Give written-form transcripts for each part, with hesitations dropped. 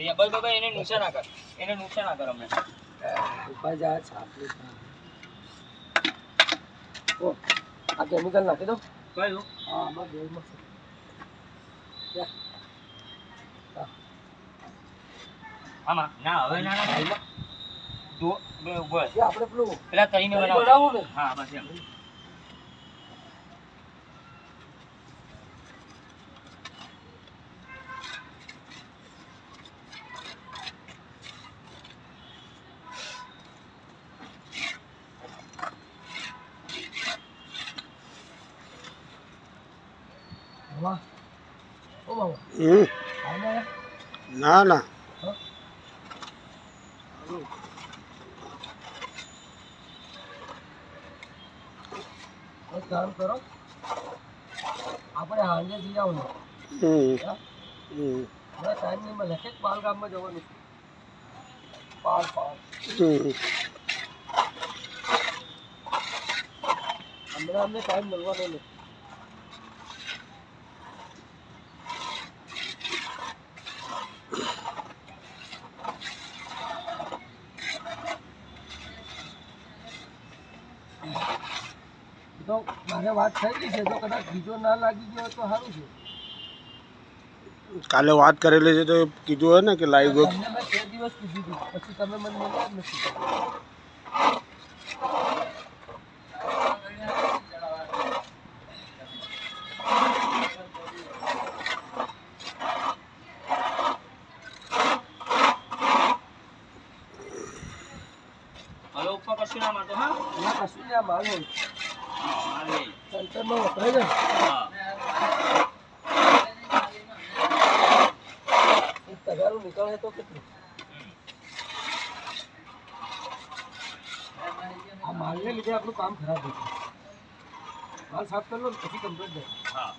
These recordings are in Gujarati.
ફરિયા બસ બસ એને નુકસાન ના કર, એને નુકસાન ના કર અમને. ઉપર જા છાપલી ઓ આ કેમિકલ નાખી દો કયું? હા બસ બેમાં છે આમાં ના હવે ના ના દો બે ઉપર આપણે પેલું પેલા તરીને બનાવવું ને હા બસ એમ. ના ના કામ કરો આપણે હાંજે જઈ આવો ને ટાઈમ નહીં મળે કે પાલ ગામમાં જવાનું પાલ પાલ હમણાં અમને ટાઈમ મળવાનો નહીં. તો મારે વાત થઈ ગઈ છે, તો કદાચ બીજો ના લાગી ગયો તો સારું છે. કાલે વાત કરેલી છે તો કીધું હોય ને કે લાઈવ તમને મેં 2 દિવસ કીધું હતું, પછી તમે મને મળ્યા જ નથી. હવે ઉપર કશું ના મારતો હા ના કશું નહીં, આ માલ હોય મારે સેન્ટરમાં વપરાય છે. હા એક તગારું નીકળે તો કેટલું આ માલને લીધે આપણું કામ ખરાબ થયું. માલ સાફ કરી લો ને પછી કમ્પ્લીટ થાય. હા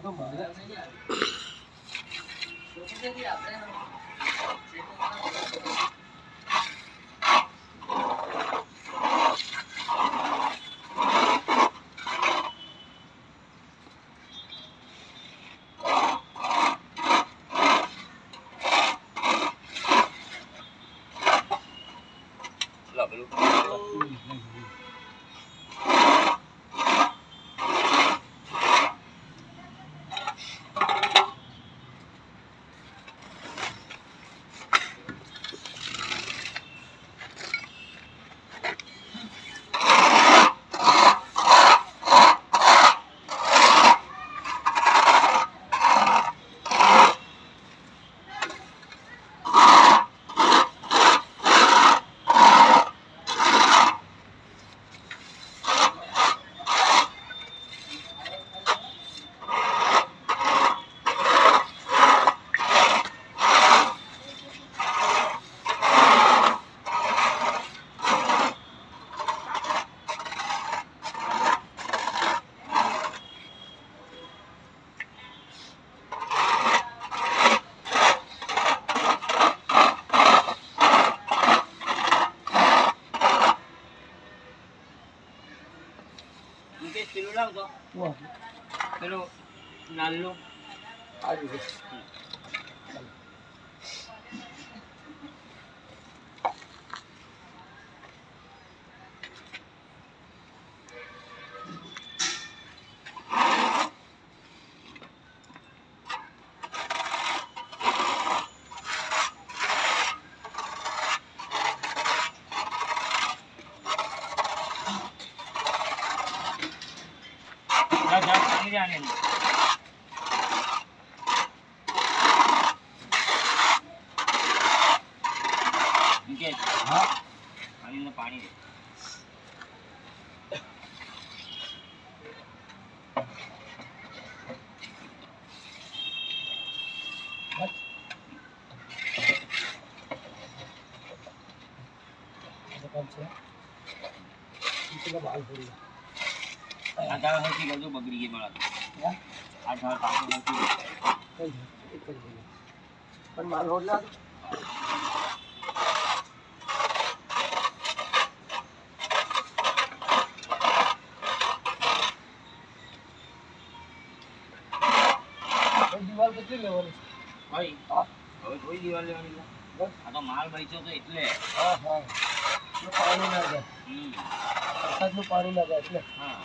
તો માલ લો પેલું મુકેશ પેલું લાવજો પેલું નાલ્લું આ રીતે પાણી જાણે મુકેશ હા પાણી પાણી બાલ પડી આ ધાર હરકી કરજો બગડી ગઈ મારા આ ધાર પાછો હરકી પણ માલ હોડલા દિવાલ કેટલી લેવાની છે? ભાઈ હા હવે કોઈ દિવાલ લેવાની છે? બસ આ તો માલ વેચ્યો તો એટલે હા હા એટલે પાણી ના જાય હમ વરસાદનું પાણી ના જાય એટલે હા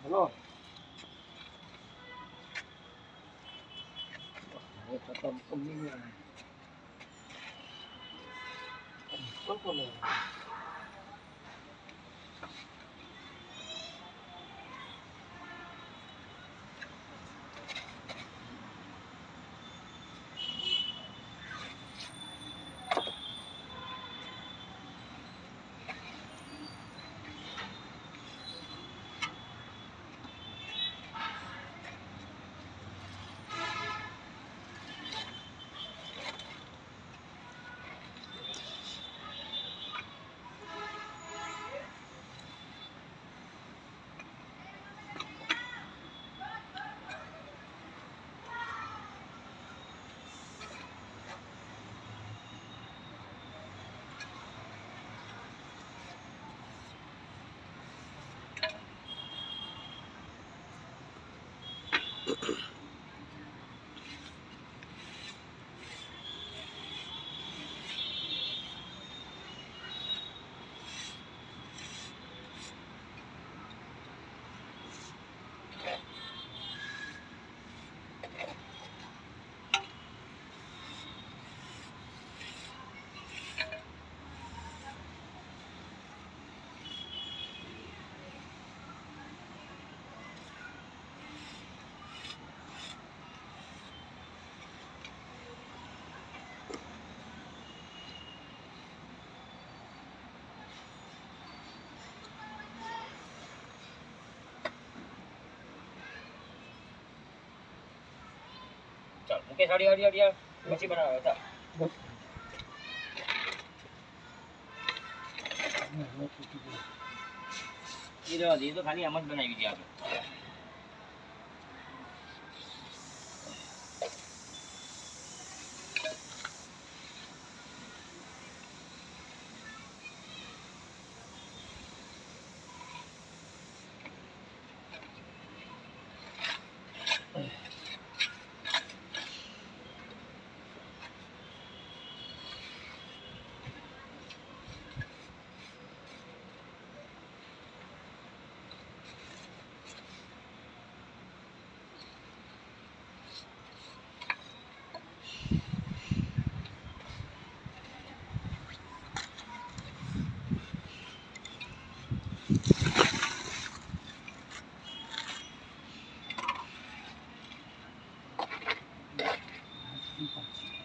હલો હવે ખતમ કંપની કોણ કોણ ચાલ મુકેશ અડી અડી અડી પછી બનાવે ચાલ એ રહેવા દે એ તો ખાલી આમ જ બનાવી દે આપણે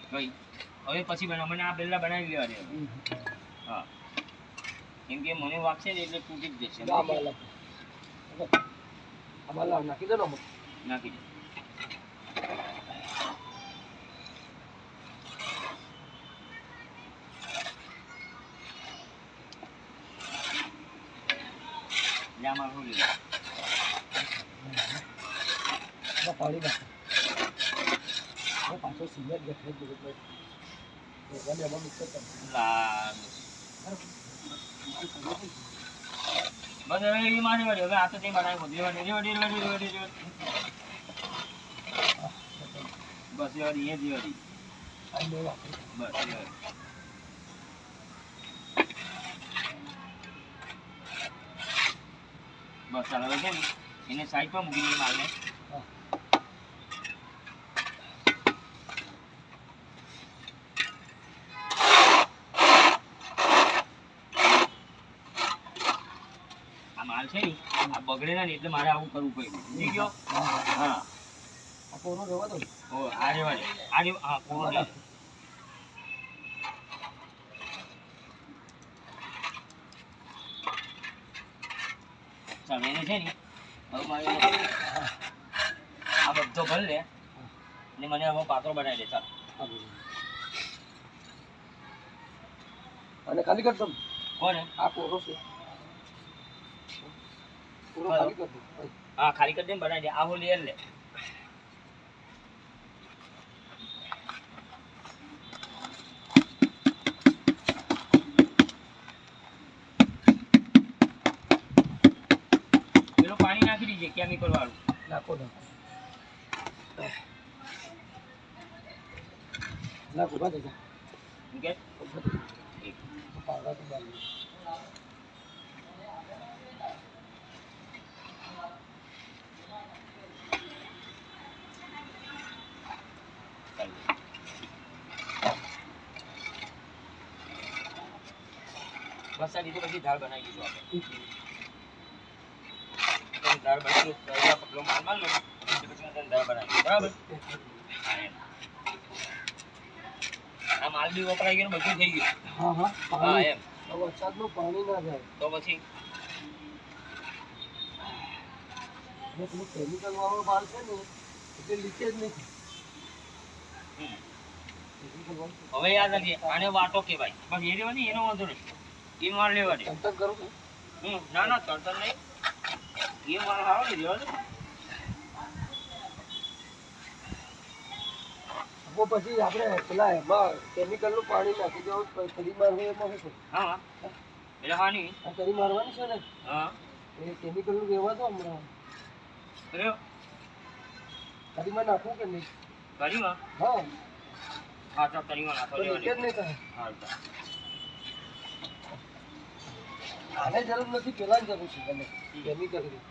ભાઈ હવે પછી મને આ પહેલા બનાવી લેવા દે હા કેમ કે મને વાગશે ને એટલે તૂટી જ જશે આમાં નાખી દો ને નાખી દે જામાં રોલી પાણી નાખો પાછો સિમેન્ટ ગઠે જ ગમે એમાં મિક્સ કરી બસ હવે એ માની વાળી હવે આ તો તે બનાવી રેવા રેડી એ જ રેડી આ બે વાપરી. બસ રેડી બસ ચાલો હવે છે ને એને સાઈડ પર મૂકી દઈએ માલને હા. આ માલ છે ને આ બગડે ના ને એટલે મારે આવું કરવું પડ્યું સમજી ગયો હા આ કોરો રહેવા દો. ઓ આ રેવા દે આ રે હા કોણ રે ચાલ એને છે ને હવે મારે આ બધો ભર લે ને મને હવે પાત્રો બનાવી દે ચાલ આ બધું. અને ખાલી કર દમ. કોને આ કોરો છે. કોરો ખાલી કર દો. હા ખાલી કરી દે ને બનાવી દે આ હું લેર લે પેલું પાણી નાખી દીજે કેમિકલ વાળું નાખો નાખો. નાખો ઉભા થઈ જા. ઓકે ઉભા થઈ જા. પાવડા તો બાંધી. બસ આ લીધું પછી દાળ બનાવી દીધું આપણે દાળ બનાવી દો પગલો માલ માલ લો પછી મેં તને દાળ બનાવી બરાબર હા એમ આ માલ બી વપરાઈ ગયો ને બધું થઈ ગયું હા હા હા પાણી. એમ તો વરસાદનું પાણી ના જાય. તો પછી અને પેલું કેમિકલ વાળો માલ છે ને એટલે લીકેજ નહીં થાય. હમ. કેમિકલ વાળો હવે યાદ રાખજે આને વાટો કહેવાય બસ એ રહેવાની એનો વાંધો નહીં એ માલ લેવા દે ચંતક કરો ને. ના ના તરતર નહીં એ માલ સારો નહીં લેવા દે તો પછી આપણે પેલા એમાં કેમિકલનું પાણી નાખી દેવું કદી મારવું એમાં શું કરું? હા એટલે હા નહીં આ કદી મારવાની છે ને હા એ કેમિકલનું રહેવા દો હમણાં. રહ્યો કદીમાં નાખવું કે નહીં? કરીમાં હા હા ચાલ કરીમાં નાખો તો લીકેજ લેવાની નહીં થાય. હા ચાલ આને જરૂર નથી પેલા જરૂર છે તમે કેમિકલ ની.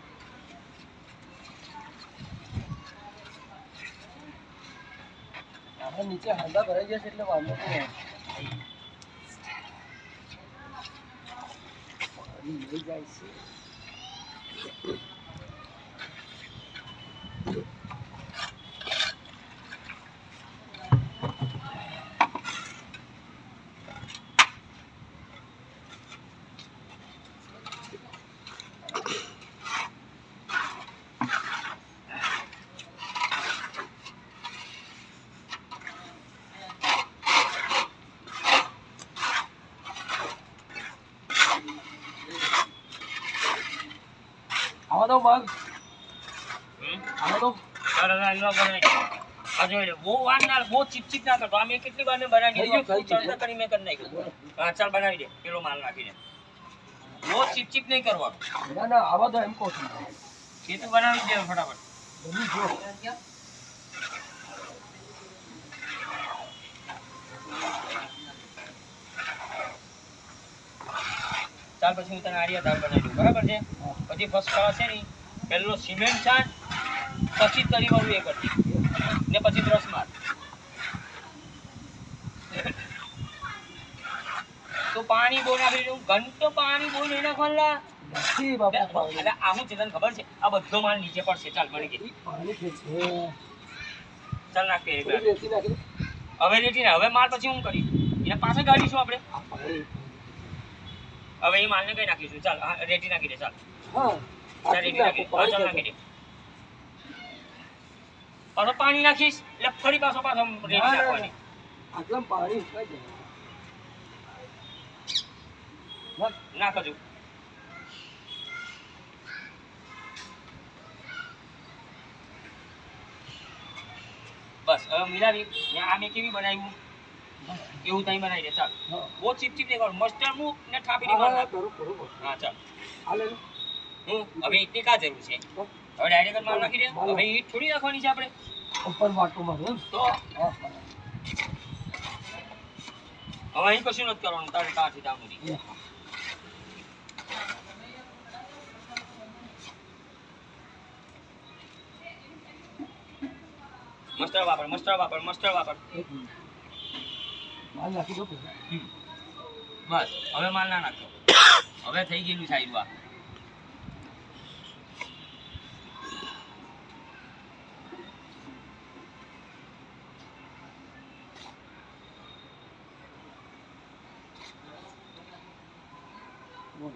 આમાં નીચે હાંડા ભરાઈ ગયા છે એટલે વાંધો નહીં આવે. પાણી લઈ જાય છે. આવા દો માલ આવા દો. ચાલ હવે આનો બનાવી આ જોઈ લે બહુ વાર ના બહુ ચીપચીપ ના કરતો આ મેં કેટલી વાર મેં બનાવી દીધું થઈ ગયું. ચડતા કરી મેં કરી નાખ્યું હા ચાલ બનાવી દે પેલો માલ નાખીને બહુ ચીપચીપ નહીં કરવાનું ના ના આવા દો એમ કહું છું. એ તો બનાવી જ દે ફટાફટ બની જો. ચાલ પછી હું તને આડિયા દાળ બનાવી દઉં બરાબર છે પછી ફર્સ્ટ ક્લાસ છે ને પહેલો સિમેન્ટ છાંટ પછી તરી વાળું એ કરતી ને પછી બ્રશ માર તો પાણી બહુ નાખી દઉં ઘંટો પાણી બહુ નહીં નાખવાના નથી બાપા પાણી. એટલે આ હું છે તને ખબર છે આ બધો માલ નીચે પડશે ચાલ મળી ગઈ પાણી છે છે. ચાલ નાખ કે થોડી રેતી નાખી દો. હવે રેટી ને હવે માલ પછી હું કરી એને પાછા ગાડીશું આપણે આ પાણી. હવે એ માલને કઈ નાખીશું ચાલ હા, રેટી નાખી દે ચાલ હા ચાલ આટલું રેટી નાખી નાખો, દે ચાલ પાણી નાખી દે નાખો. પાછો પાણી નાખીશ એટલે ફરી પાછો રેટી ના, ના, નાખવાની આટલામાં પાણી ઉકળાઈ જાય. નાખ. નાખ હજુ બસ હવે મિલાવી ને આ મેં કેવી બનાવ્યું એવું તઈ બનાવી દે ચાલ હા. બહુ ચીપ ચીપ નહીં કરવાનું મસ્ટર્ડ મૂક ને થાપી હા, હા, દેવાનું કરું, કરું, કરું. હા ચાલ આ લે લો. હવે એટલી કા જરૂર છે હવે ડાયરેક્ટ માલ નાખી દે માલ હવે ઈટ થોડી નાખવાની છે આપણે ઉપર વાટો મારો એમ તો હા બરાબર. હવે અહીં કશું નથી કરવાનું તારે તારથી તામુરી એ હા. મસ્ટર વાપર મસ્ટર વાપર મસ્ટર વાપર એક મિનિટ માલ નાખી દો પહેલા. બસ હવે માલ ના નાખો હવે થઈ ગયેલું સાઈડ વા બોલ.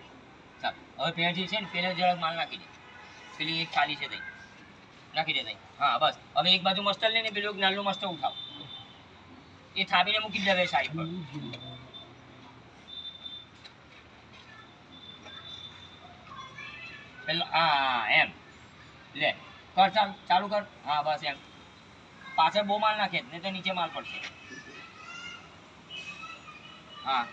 ચાલ હવે પેજ છે ને પેલે જરાક માલ નાખી દે પેલી એક ખાલી છે તઈ નાખી દે તઈ હા બસ હવે એક બાજુ મસ્ટર લઈને પેલું એક નાનું મસ્ટર ઉઠાવ એ થાપીને મૂકી દેવે સાઈડ પર પેલો હા એમ લે કર ચાલુ કર હા બસ એમ પાછળ બહુ માલ નાખે ને તો નીચે માલ પડશે હા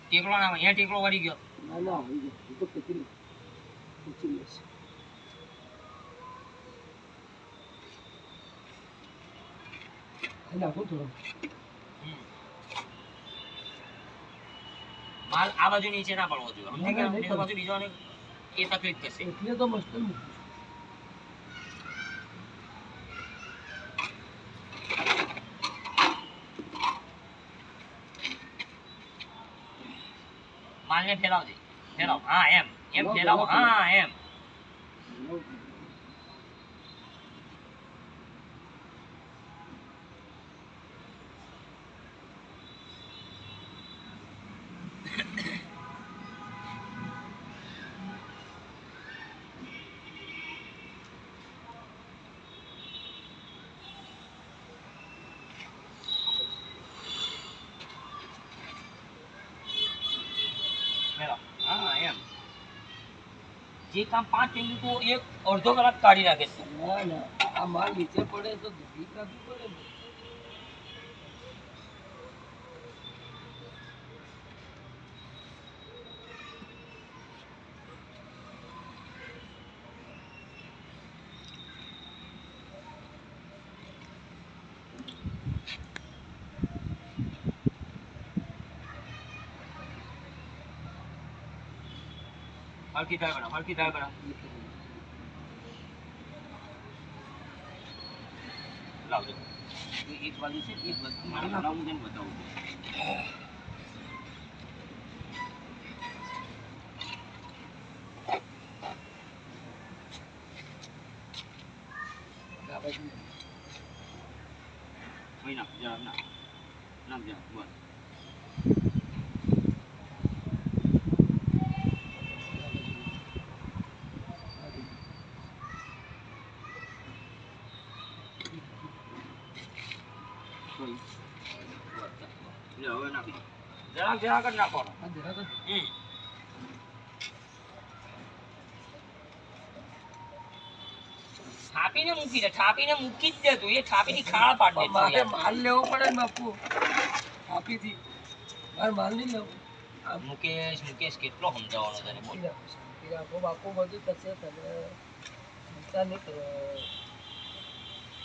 ટેકલો ના અહીંયા ટેકલો વળી ગયો ના ના આવી ગયો એ તો ખેંચી લેશે. એ નાખો થોડો. માલ આ બાજુ નીચે ના પડવો જોઈએ સમજી ગયા ના, નહીં નહીં તો બાજુ બીજો ને એ તકલીફ થશે એટલે તો મસ્ત મૂકું છું. માલને ફેલાવજે ફેલાવ હા એમ એમ ફેલાવો હા એમ ફેલાવ હા એમ જે કામ 5 મિનિટ તો એક અડધો કલાક કાઢી નાખે તું ના ના આ માલ નીચે પડે તો ધોઈ કાઢવું પડે ને. હલકી થાય બના લાવજો એક બાજુ છે એક બાજુ મારે બનાવવું છે ને બતાવું આ બાજુ. અહીં નાખ જરા નાખ જરા બસ હવે નાખી જરાક જ નાખવાનો આ જરાક જ. છાપીને મૂકી દે છાપીને મૂકી જ દે તું એ છાપીની ખાળ પાડ દે પણ મારે માલ લેવો પડે ને બાપુ આપીથી મારે માલ નહીં લેવો. મુકેશ કેટલો સમજાવવાનો તને બોલ શાંતિ રાખો બાપુ બધું થશે તમે ચિંતા નહીં કરો.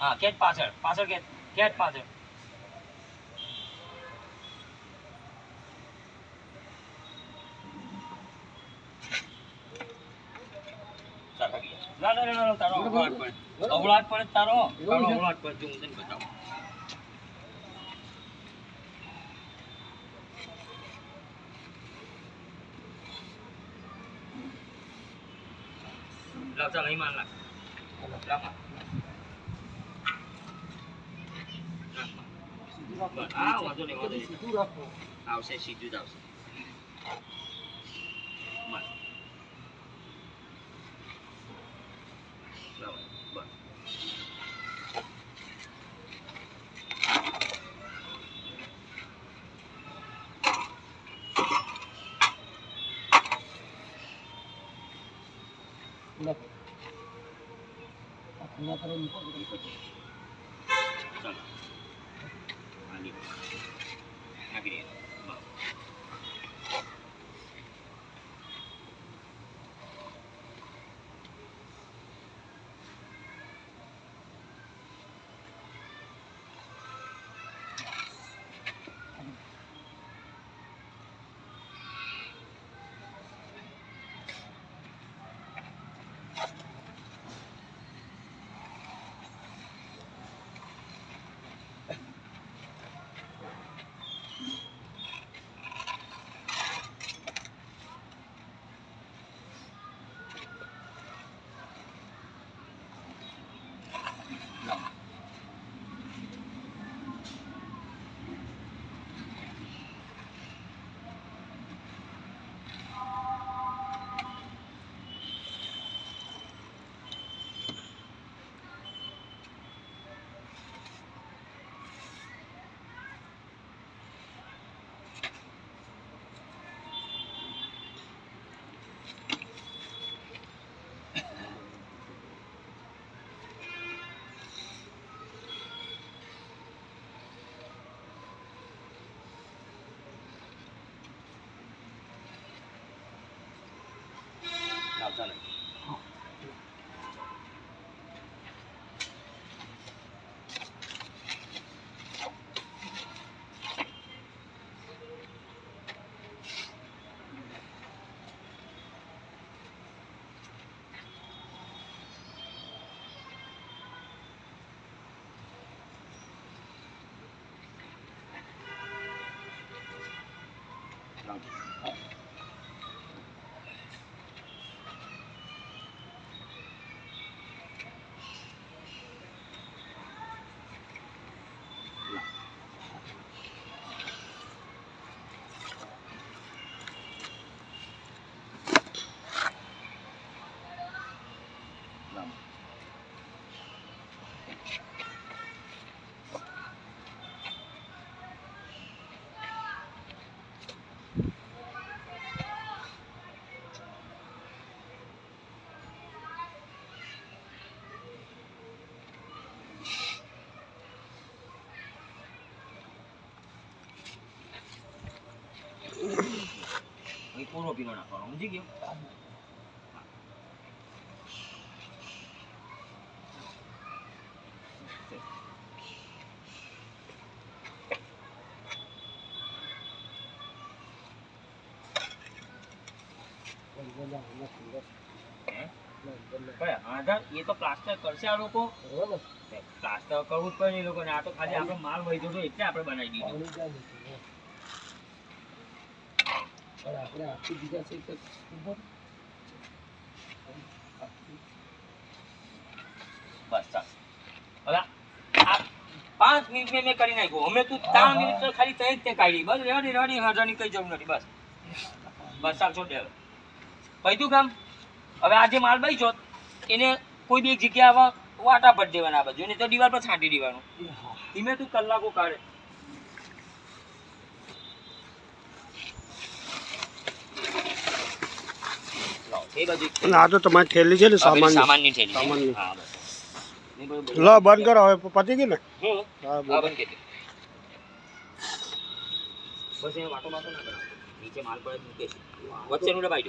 હા કેટ પાછળ કેટ પાછળ તારો અવળાટ પડે તારો અવળાટ પડે હું તને બતાવું લાવ ચાલ અહીં માલ નાખ લાવ માલ. સીધું રાખો. હા વાંધો નહીં સીધું રાખો. આવશે સીધું જ આવશે માલ. લાવ બસ નાખો. આ ખૂણા તરફ મૂકો તો કંઈ કરજો. ચાલો હાલી નાખી દે બસ મસાલા પૂરો પીનો નાખવાનો સમજી ગયો એ તો પ્લાસ્ટર કરશે આ લોકો પ્લાસ્ટર કરવું જ પડે એ લોકોને આ તો ખાલી આપણો માલ વહી ગયો એટલે આપણે બનાવી દીધું પણ આપણે આપી દીધા છે કે ઉપર બસ ચાલ હવે આ 5 મિનિટ મેં કરી નાખ્યું અમે તું 3 મિનિટ તો ખાલી તઈ જ તે કાઢી બસ રેડી રેડી હજારની કઈ જરૂર નથી બસ બસ ચાલ છોડ દે પૈતું કામ હવે આ જે માલ બઈ છો એને કોઈ બી એક જગ્યા આવા વાટા ભર દેવાના આ બાજુ એને તો દિવાલ પર છાંટી દેવાનું ધીમે તું કલાકો કાઢે એ બાજુ અને આ તો તમારી થેલી છે ને સામાનની થેલી સામાનની. હા બસ લો બંધ કરો હવે પતી ગઈ ને હું હા હા બંધ કરી દે બસ એ વાટો ના કરો નીચે માલ પડે મૂકે છે વચ્ચેનું દબાઈ દો